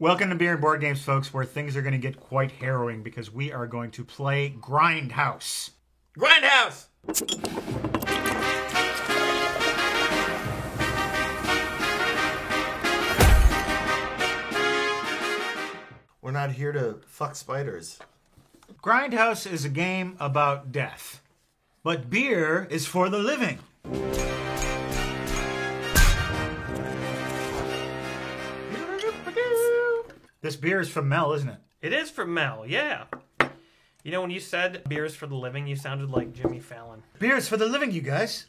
Welcome to Beer and Board Games, folks, where things are going to get quite harrowing because we are going to play Grindhouse. Grindhouse! We're not here to fuck spiders. Grindhouse is a game about death, but beer is for the living. This beer is from Mel, isn't it? It is from Mel, yeah. You know, when you said beer is for the living, you sounded like Jimmy Fallon. Beer is for the living, you guys.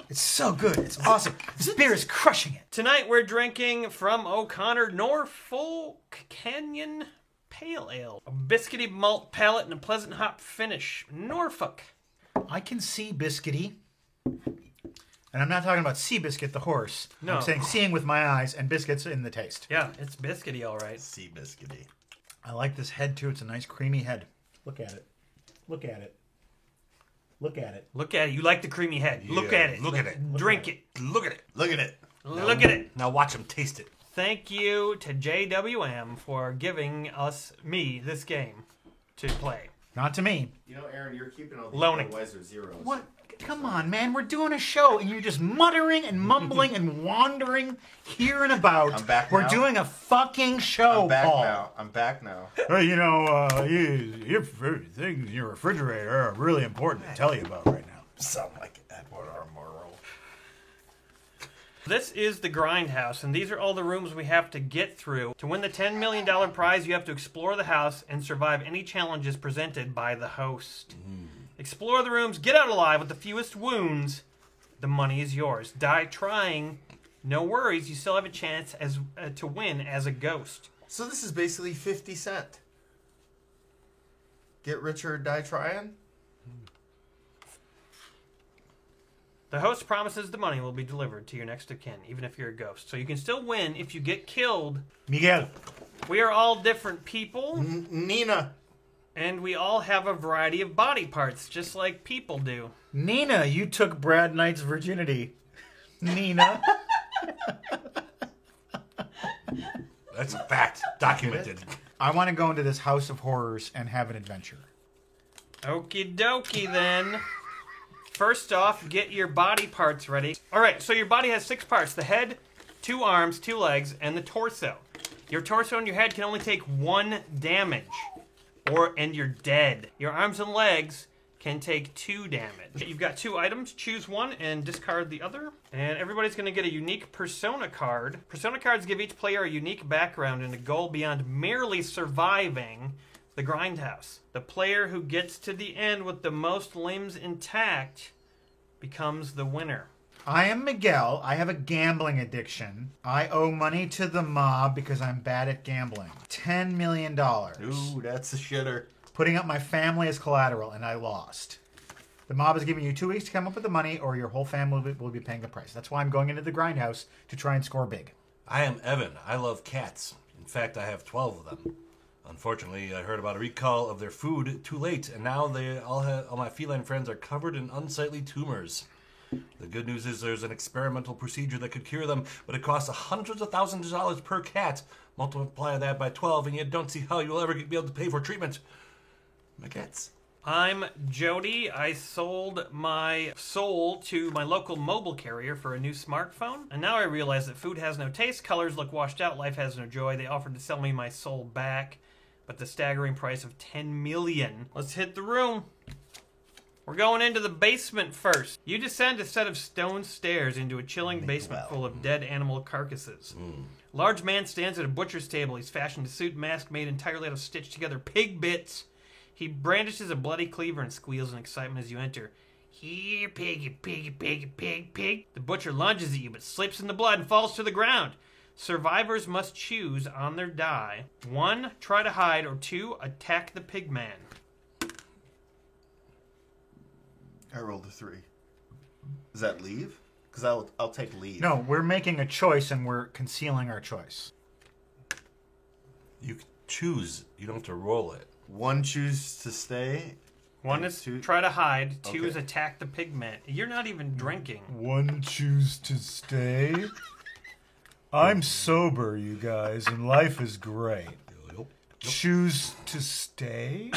It's so good. It's awesome. This beer is crushing it. Tonight we're drinking from O'Connor Norfolk Canyon Pale Ale. A biscuity malt palate and a pleasant hop finish. Norfolk. I can see biscuity. And I'm not talking about Seabiscuit the horse. No. I'm saying seeing with my eyes and biscuits in the taste. Yeah, it's biscuity, all right. Sea biscuity. I like this head, too. It's a nice creamy head. Look at it. Look at it. Look at it. Look at it. You like the creamy head. Yeah, Look at it. look at it. Drink it. Look at it. Look at it. Look at it. Now watch him taste it. Thank you to JWM for giving me, this game to play. Not to me. You know, Aaron, you're keeping all Loaning. these Weiser zeros. What? Come on, man. We're doing a show, and you're just muttering and mumbling and wandering here and about. I'm back We're now. doing a fucking show, I'm back Paul. now. I'm back now. Hey, you know, your things in your refrigerator are really important to tell you about right now. Sound like Edward R. Murrow. This is the Grindhouse, and these are all the rooms we have to get through. To win the $10 million prize, you have to explore the house and survive any challenges presented by the host. Explore the rooms, get out alive with the fewest wounds. The money is yours. Die trying. No worries, you still have a chance to win as a ghost. So this is basically 50 Cent. Get rich or die trying? The host promises the money will be delivered to your next of kin, even if you're a ghost. So you can still win if you get killed. Miguel. We are all different people. Nina. And we all have a variety of body parts, just like people do. Nina, you took Brad Knight's virginity. Nina. That's a fact. Documented. I want to go into this house of horrors and have an adventure. Okie dokie then. First off, get your body parts ready. Alright, so your body has 6 parts. The head, 2 arms, 2 legs, and the torso. Your torso and your head can only take 1 damage. And you're dead. Your arms and legs can take 2 damage. You've got 2 items. Choose one and discard the other. And everybody's going to get a unique persona card. Persona cards give each player a unique background and a goal beyond merely surviving the Grindhouse. The player who gets to the end with the most limbs intact becomes the winner. I am Miguel. I have a gambling addiction. I owe money to the mob because I'm bad at gambling. $10 million. Ooh, that's a shitter. Putting up my family as collateral, and I lost. The mob is giving you 2 weeks to come up with the money, or your whole family will be paying the price. That's why I'm going into the Grindhouse to try and score big. I am Evan. I love cats. In fact, I have 12 of them. Unfortunately, I heard about a recall of their food too late, and now all my feline friends are covered in unsightly tumors. The good news is there's an experimental procedure that could cure them, but it costs hundreds of thousands of dollars per cat. Multiply that by 12, and you don't see how you'll ever be able to pay for treatment. My cats. I'm Jody. I sold my soul to my local mobile carrier for a new smartphone. And now I realize that food has no taste, colors look washed out, life has no joy. They offered to sell me my soul back, but the staggering price of $10 million. Let's hit the room. We're going into the basement first. You descend a set of stone stairs into a chilling basement full of dead animal carcasses. Large man stands at a butcher's table. He's fashioned a suit mask made entirely out of stitched together pig bits. He brandishes a bloody cleaver and squeals in excitement as you enter. Here, piggy, piggy, piggy, pig, pig. The butcher lunges at you but slips in the blood and falls to the ground. Survivors must choose on their die. 1, try to hide, or 2, attack the pig man. I rolled a 3. Is that leave? Because I'll take leave. No, we're making a choice and we're concealing our choice. You choose. You don't have to roll it. 1, choose to stay. 1 is Two- try to hide. 2 Okay. is attack the pig man. You're not even drinking. 1, choose to stay. I'm sober, you guys, and life is great. Choose to stay?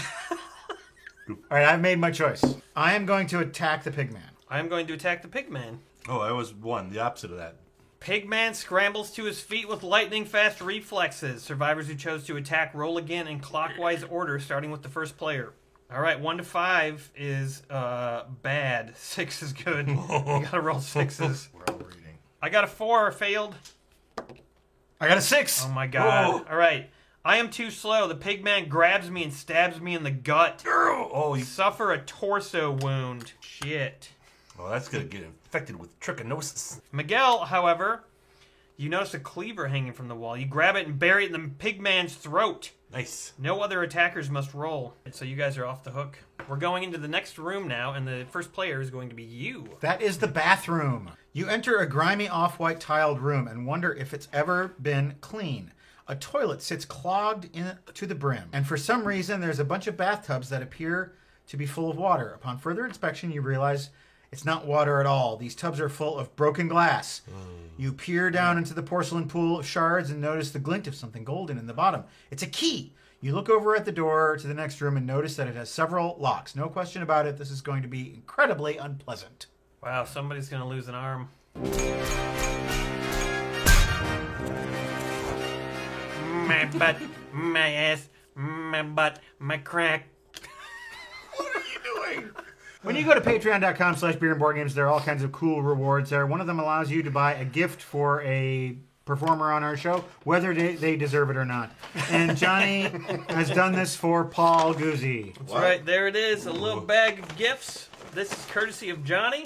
All right, I've made my choice. I am going to attack the pigman. I am going to attack the pigman. Oh, I was one. The opposite of that. Pigman scrambles to his feet with lightning-fast reflexes. Survivors who chose to attack roll again in clockwise order, starting with the first player. All right, 1 to 5 is bad. 6 is good. You gotta roll 6s. We're all reading. I got a 4, failed. I got a 6. Oh my god. Oh. All right. I am too slow. The pigman grabs me and stabs me in the gut. Oh, you... Suffer a torso wound. Shit. Oh, that's gonna get infected with trichinosis. Miguel, however, you notice a cleaver hanging from the wall. You grab it and bury it in the pigman's throat. Nice. No other attackers must roll. So you guys are off the hook. We're going into the next room now, and the first player is going to be you. That is the bathroom. You enter a grimy off-white tiled room and wonder if it's ever been clean. A toilet sits clogged in to the brim, and for some reason there's a bunch of bathtubs that appear to be full of water. Upon further inspection, you realize it's not water at all. These tubs are full of broken glass. You peer down into the porcelain pool of shards and notice the glint of something golden in the bottom. It's a key. You look over at the door to the next room and notice that it has several locks. No question about it, this is going to be incredibly unpleasant. Wow, somebody's going to lose an arm. My butt, my ass, my butt, my crack. What are you doing? When you go to patreon.com/beerandboardgames, there are all kinds of cool rewards there. One of them allows you to buy a gift for a performer on our show, whether they deserve it or not. And Johnny has done this for Paul Guzzi. That's right, there it is, a little bag of gifts. This is courtesy of Johnny.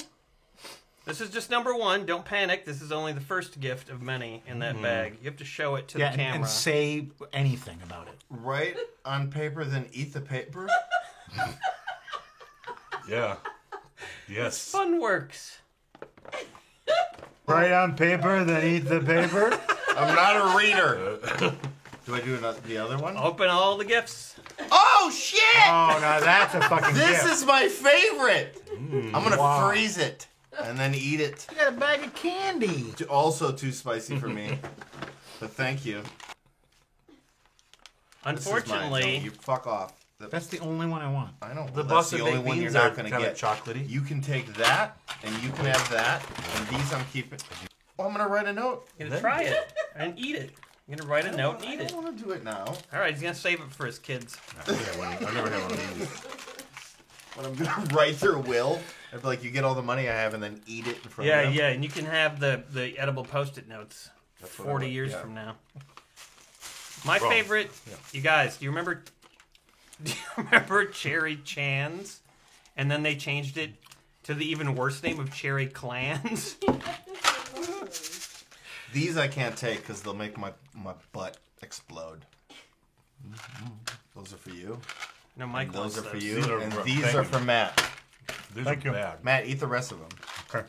This is just number 1. Don't panic. This is only the first gift of many in that bag. You have to show it to the camera. And say anything about it. Write on paper, then eat the paper. Yeah. Yes. Fun works. Write on paper, then eat the paper. I'm not a reader. Do I do the other one? Open all the gifts. Oh, shit! Oh, no, that's a fucking This gift. is my favorite. I'm going to freeze it and then eat it. You got a bag of candy. Also too spicy for me. But thank you. This is mine, Unfortunately, Tony. You fuck off. That's the only one I want. I know. The That's busted the only baked one you're beans not are going to kind of get. chocolatey. You can take that, and you can have that, and these I'm keeping. Oh, I'm going to write a note. you're going to try it and eat it. You're going to write a note and eat I it. don't want to do it now. All right, he's going to save it for his kids. I've never had one of these. When I'm going to write their will, I'd be like, you get all the money I have, and then eat it in front Yeah, of them. yeah, and you can have the edible Post-it notes That's what I 40 want, years yeah. from now. My Wrong. favorite, Yeah. you guys, do you remember Cherry Chans? And then they changed it to the even worse name of Cherry Clans. These I can't take because they'll make my butt explode. Those are for you. No, Mike Those wants are for those. you. These are And rough. these Thank are you. for Matt. These Thank are you. bad. Matt, eat the rest of them. Okay.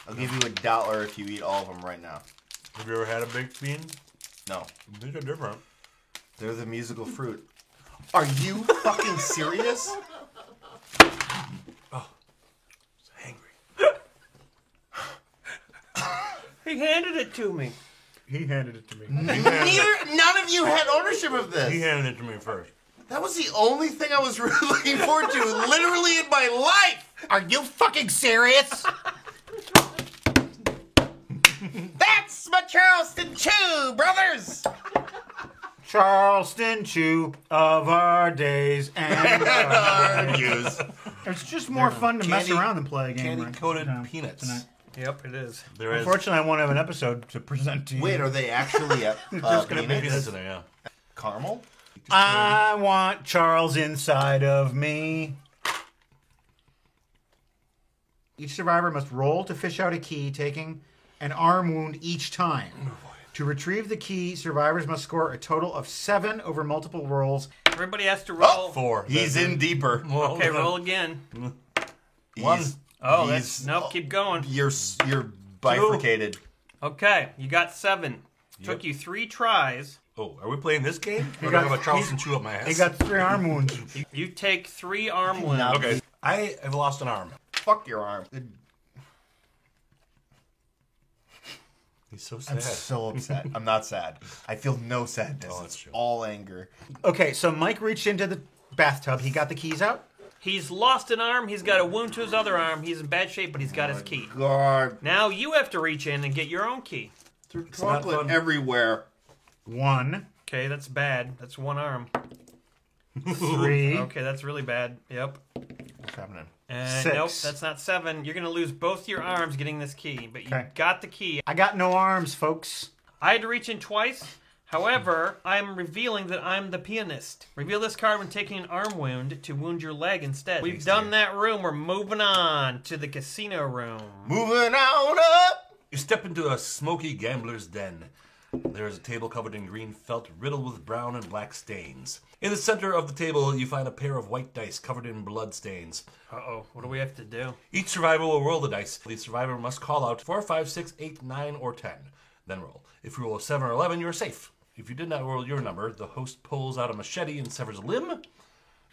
I'll give you $1 if you eat all of them right now. Have you ever had a baked bean? No. These are different. They're the musical fruit. Are you fucking serious? Hangry. He handed it to me. He handed it to me. None of you had ownership of this. He handed it to me first. That was the only thing I was really looking forward to, literally in my life. Are you fucking serious? That's my Charleston Chew, brothers. Charleston Chew of our days and Use. It's just more fun to mess Candy- around than play a game. Candy-coated right peanuts. tonight. Yep, it is. There is Unfortunately, I won't have an episode to present to you. Wait, are they actually Just gonna be peanuts? peanuts in there, yeah. Caramel? I want Charles inside of me. Each survivor must roll to fish out a key, taking an arm wound each time. To retrieve the key, survivors must score a total of 7 over multiple rolls. Everybody has to roll. 4. He's in deeper. Okay, roll again. One. Oh, that's nope. Keep going. You're bifurcated. Okay, you got 7. Took Yep. you 3 tries. Oh, are we playing this game? Or do I got- have a Charleston Chew up my ass? He got 3 arm wounds. You take 3 arm wounds. Now- Okay. I have lost an arm. Fuck your arm. He's so sad. I'm so upset. I'm not sad. I feel no sadness. Oh, that's It's true. all anger. Okay, so Mike reached into the bathtub. He got the keys out. He's lost an arm. He's got a wound to his other arm. He's in bad shape, but he's got his key. God, Now you have to reach in and get your own key. there's not chocolate fun. everywhere. 1, Okay, that's bad. That's one arm. 3. Okay, that's really bad. Yep. What's happening? And 6. nope, that's not 7. You're gonna lose both your arms getting this key, but you Okay. got the key. I got no arms, folks. I had to reach in twice. However, I'm revealing that I'm the pianist. Reveal this card when taking an arm wound to wound your leg instead. We've done that room. We're moving on to the casino room. Moving on up. You step into a smoky gambler's den. There is a table covered in green felt riddled with brown and black stains. In the center of the table, you find a pair of white dice covered in blood stains. Uh-oh, what do we have to do? Each survivor will roll the dice. The survivor must call out 4, 5, 6, 8, 9, or 10. Then roll. If you roll a 7 or 11, you are safe. If you did not roll your number, the host pulls out a machete and severs a limb.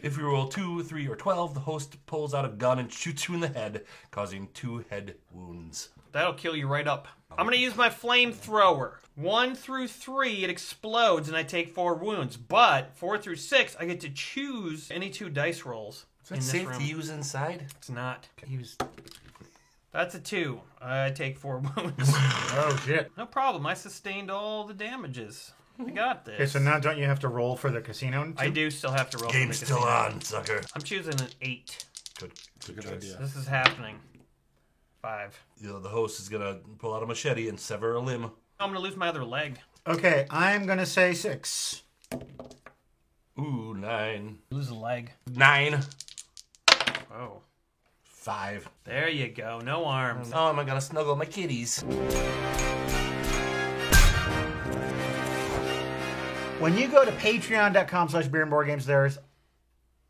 If you roll 2, 3, or 12, the host pulls out a gun and shoots you in the head, causing 2 head wounds. That'll kill you right up. I'm gonna use my flamethrower. 1 through 3, it explodes and I take 4 wounds. But 4 through 6, I get to choose any 2 dice rolls in this room. use inside? It's not. Use. That's a 2. I take 4 wounds. Oh, shit. No problem. I sustained all the damages. I got this. Okay, so now don't you have to roll for the casino? I do still have to roll. for Game's the still casino. on, sucker. I'm choosing an 8. Good choice. idea. This is happening. 5. You know, the host is gonna pull out a machete and sever a limb. I'm gonna lose my other leg. Okay, I'm going to say 6. Ooh, 9. Lose a leg. 9. Oh. 5. There you go. No arms. Oh, am I gonna snuggle my kitties? When you go to patreon.com/beerandboardgames, there's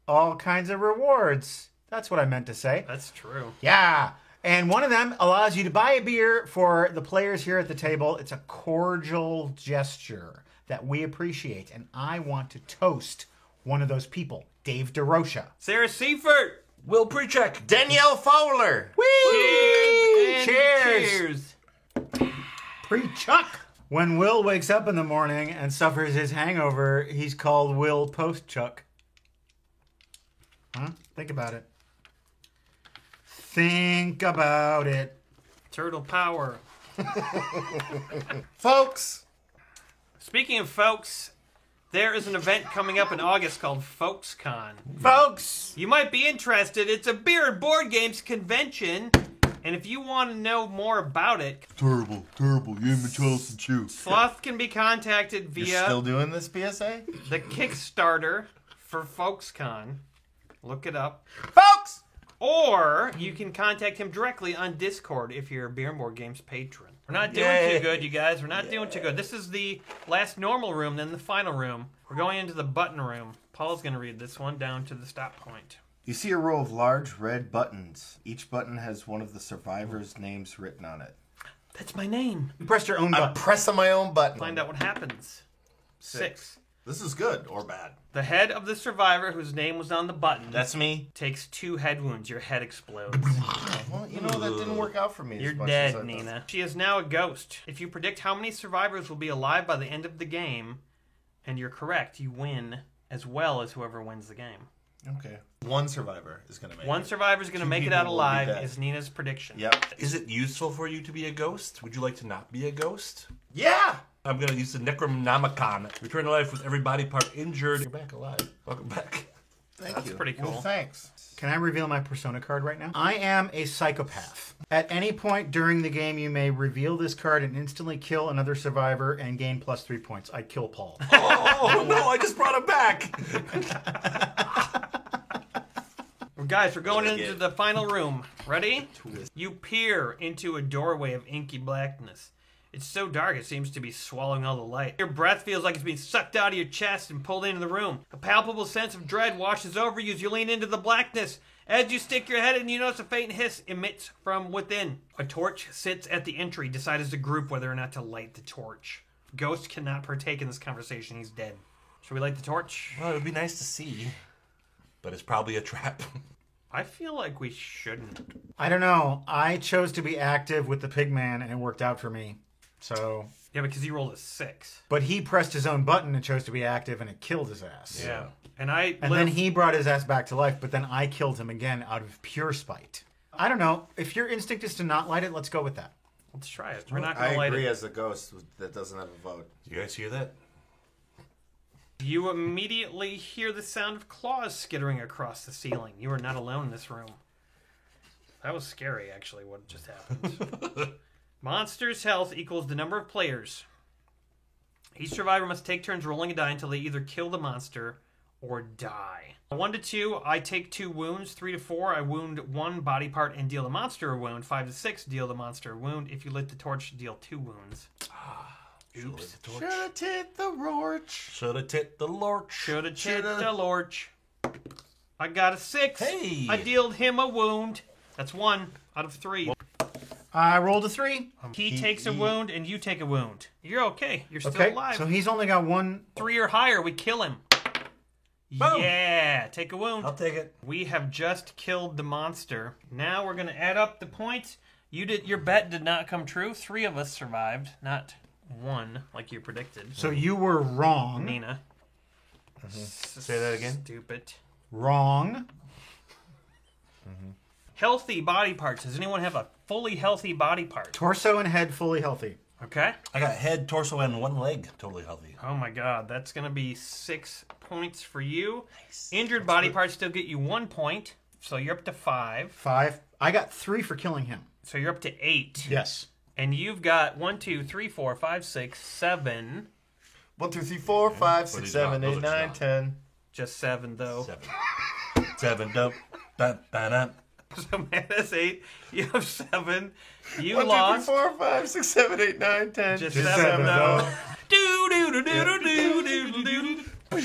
all kinds of rewards. That's what I meant to say. That's true. Yeah. And one of them allows you to buy a beer for the players here at the table. It's a cordial gesture that we appreciate. And I want to toast one of those people, Dave DeRocha. Sarah Seifert. Will Precheck. Danielle Fowler. Whee! And Cheers! cheers. Pre-Chuck! When Will wakes up in the morning and suffers his hangover, he's called Will Post-Chuck. Huh? Think about it. Think about it. Turtle power. Folks. Speaking of folks, there is an event coming up in August called FolksCon. Folks! You might be interested. It's a beer and board games convention. And if you want to know more about it, Terrible. You and Charles Chew. Sloth can be contacted You're via still doing this PSA? the Kickstarter for FolksCon. Look it up. Folks! Or you can contact him directly on Discord if you're a Beer and Board Games patron. We're not doing Yay. too good, you guys. We're not doing too good. This is the last normal room, then the final room. We're going into the button room. Paul's going to read this one down to the stop point. You see a row of large red buttons. Each button has one of the survivors' names written on it. That's my name. You pressed your own I'm button. pressing my own button. Find out what happens. 6. This is good or bad. The head of the survivor whose name was on the button That's me. takes 2 head wounds. Your head explodes. Well, you know, that didn't work out for me. You're as much as I dead, thought. Nina. She is now a ghost. If you predict how many survivors will be alive by the end of the game, and you're correct, you win as well as whoever wins the game. Okay. One survivor is going to make One it. survivor is going to 2 make it people out will be alive, dead. is Nina's prediction. Yep. Is it useful for you to be a ghost? Would you like to not be a ghost? Yeah! I'm gonna use the Necronomicon. Return to life with every body part injured. You're back alive. Welcome back. Thank That's you. pretty cool. Well, thanks. Can I reveal my persona card right now? I am a psychopath. At any point during the game, you may reveal this card and instantly kill another survivor and gain +3 points. I kill Paul. Oh no! I just brought him back. Well, guys, we're going Really into good. the final room. Ready? You peer into a doorway of inky blackness. It's so dark it seems to be swallowing all the light. Your breath feels like it's being sucked out of your chest and pulled into the room. A palpable sense of dread washes over you as you lean into the blackness. As you stick your head in, you notice a faint hiss emits from within. A torch sits at the entry. Decide as a group whether or not to light the torch. Ghost cannot partake in this conversation. He's dead. Should we light the torch? Well, it would be nice to see, but it's probably a trap. I feel like we shouldn't. I don't know. I chose to be active with the pigman and it worked out for me. So, Yeah, because you rolled a 6. but he pressed his own button and chose to be active, and it killed his ass. Yeah. And I And then he brought his ass back to life, but then I killed him again out of pure spite. I don't know. If your instinct is to not light it, let's go with that. Let's try it. We're not I going to light agree it. as a ghost that doesn't have a vote. You guys hear that? You immediately hear the sound of claws skittering across the ceiling. You are not alone in this room. That was scary, actually, what just happened. Monster's health equals the number of players. Each survivor must take turns rolling a die until they either kill the monster or die. 1 to 2, I take 2 wounds. 3 to 4, I wound 1 body part and deal the monster a wound. 5 to 6, deal the monster a wound. If you lit the torch, deal 2 wounds. Oops. Should've hit the Roach. Shoulda tit the lorch. Shoulda checked the lorch. I got a 6. Hey! I dealt him a wound. That's 1 out of 3. I rolled a 3. He takes a wound and you take a wound. You're okay. You're still Okay, alive. so he's only got 1. 3 or higher, we kill him. Boom. Yeah, take a wound. I'll take it. We have just killed the monster. Now we're gonna add up the points. Your bet did not come true. 3 of us survived, not 1 like you predicted. So you were wrong. Nina. Say that again. Stupid. Wrong. Healthy body parts. Does anyone have a fully healthy body part? Torso and head fully healthy. Okay. I got head, torso, and 1 leg totally healthy. Oh my god, that's gonna be 6 points for you. Nice. Injured body parts still get you 1 point, so you're up to 5. 5. I got 3 for killing him. So you're up to 8. Yes. And you've got 1, 2, 3, 4, 5, 6, 7. 1, 2, 3, 4, 5, 6, these 7, are- 8, those are 9, strong. 10. Just 7 though. 7. 7. Dum. So minus 8. You have 7. You 1, 2, 3, lost. 4, 5, 6, 7, 8, 9, 10. Just Just 7 7 though. though. Do do do do do do do do.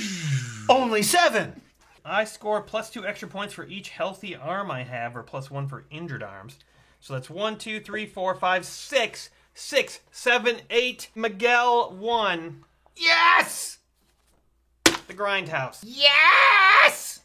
Only 7. I score plus 2 extra points for each healthy arm I have, or plus 1 for injured arms. So that's 1, 2, 3, 4, 5, 6. 6, 7, 8. Miguel 1. Yes! The Grindhouse. Yes!